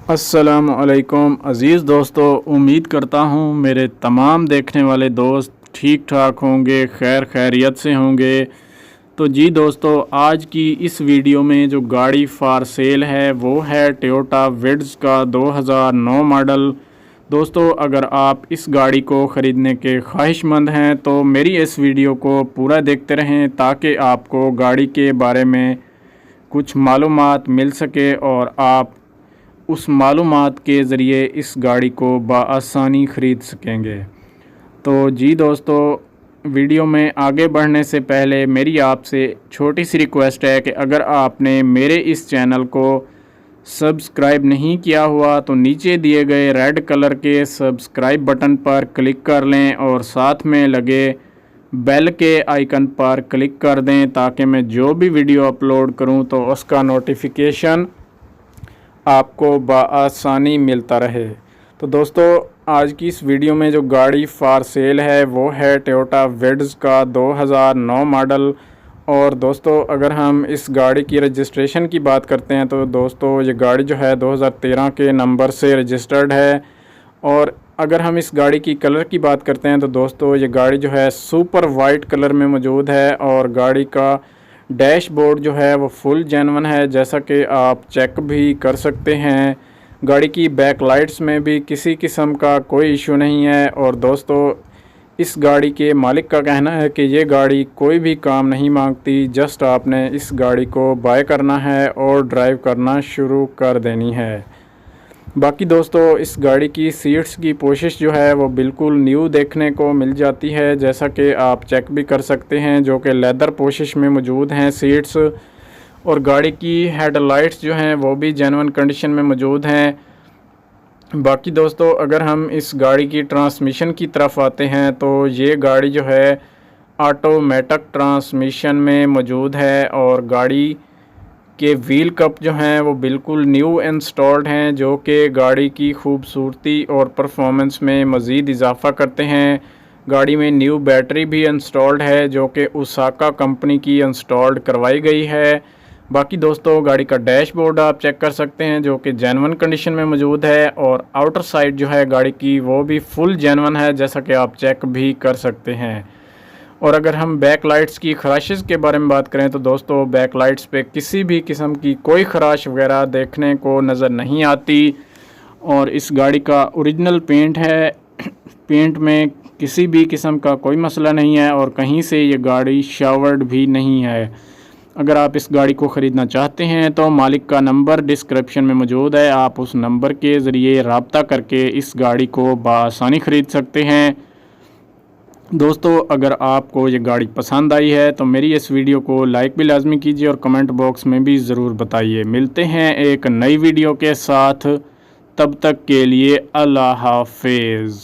अस्सलामुअलैकुम अज़ीज़ दोस्तों, उम्मीद करता हूँ मेरे तमाम देखने वाले दोस्त ठीक ठाक होंगे, खैरियत से होंगे। तो जी दोस्तों, आज की इस वीडियो में जो गाड़ी फॉर सेल है वो है टोयोटा विड्स का 2009 मॉडल। दोस्तों, अगर आप इस गाड़ी को ख़रीदने के ख्वाहिशमंद हैं तो मेरी इस वीडियो को पूरा देखते रहें ताकि आपको गाड़ी के बारे में कुछ मालूमात मिल सके और आप उस मालूमात के ज़रिए इस गाड़ी को बआसानी ख़रीद सकेंगे। तो जी दोस्तों, वीडियो में आगे बढ़ने से पहले मेरी आपसे छोटी सी रिक्वेस्ट है कि अगर आपने मेरे इस चैनल को सब्सक्राइब नहीं किया हुआ तो नीचे दिए गए रेड कलर के सब्सक्राइब बटन पर क्लिक कर लें और साथ में लगे बेल के आइकन पर क्लिक कर दें ताकि मैं जो भी वीडियो अपलोड करूं तो उसका नोटिफिकेशन आपको बआसानी मिलता रहे। तो दोस्तों, आज की इस वीडियो में जो गाड़ी फॉर सेल है वो है टोयोटा विड्स का 2009 मॉडल। और दोस्तों, अगर हम इस गाड़ी की रजिस्ट्रेशन की बात करते हैं तो दोस्तों ये गाड़ी जो है 2013 के नंबर से रजिस्टर्ड है। और अगर हम इस गाड़ी की कलर की बात करते हैं तो दोस्तों ये गाड़ी जो है सुपर वाइट कलर में मौजूद है और गाड़ी का डैशबोर्ड जो है वो फुल जेन्युइन है, जैसा कि आप चेक भी कर सकते हैं। गाड़ी की बैक लाइट्स में भी किसी किस्म का कोई इशू नहीं है। और दोस्तों, इस गाड़ी के मालिक का कहना है कि ये गाड़ी कोई भी काम नहीं मांगती, जस्ट आपने इस गाड़ी को बाय करना है और ड्राइव करना शुरू कर देनी है। बाकी दोस्तों, इस गाड़ी की सीट्स की पोशिश जो है वो बिल्कुल न्यू देखने को मिल जाती है, जैसा कि आप चेक भी कर सकते हैं, जो कि लेदर पोशिश में मौजूद हैं सीट्स। और गाड़ी की हेडलाइट्स जो हैं वो भी जेन्युइन कंडीशन में मौजूद हैं। बाकी दोस्तों, अगर हम इस गाड़ी की ट्रांसमिशन की तरफ आते हैं तो ये गाड़ी जो है ऑटोमेटिक ट्रांसमिशन में मौजूद है और गाड़ी के व्हील कप जो हैं वो बिल्कुल न्यू इंस्टॉल्ड हैं, जो कि गाड़ी की खूबसूरती और परफॉर्मेंस में मज़ीद इजाफ़ा करते हैं। गाड़ी में न्यू बैटरी भी इंस्टॉल्ड है जो कि ओसाका कंपनी की इंस्टॉल्ड करवाई गई है। बाकी दोस्तों, गाड़ी का डैशबोर्ड आप चेक कर सकते हैं जो कि जेन्युइन कंडीशन में मौजूद है और आउटर साइड जो है गाड़ी की वो भी फुल जेन्युइन है, जैसा कि आप चेक भी कर सकते हैं। और अगर हम बैक लाइट्स की खराशिश के बारे में बात करें तो दोस्तों, बैक लाइट्स पे किसी भी किस्म की कोई खराश वगैरह देखने को नज़र नहीं आती। और इस गाड़ी का ओरिजिनल पेंट है, पेंट में किसी भी किस्म का कोई मसला नहीं है और कहीं से ये गाड़ी शावर्ड भी नहीं है। अगर आप इस गाड़ी को ख़रीदना चाहते हैं तो मालिक का नंबर डिस्क्रिप्शन में मौजूद है, आप उस नंबर के ज़रिए रब्ता करके इस गाड़ी को बआसानी ख़रीद सकते हैं। दोस्तों, अगर आपको ये गाड़ी पसंद आई है तो मेरी इस वीडियो को लाइक भी लाजमी कीजिए और कमेंट बॉक्स में भी ज़रूर बताइए। मिलते हैं एक नई वीडियो के साथ, तब तक के लिए अल्लाह हाफिज़।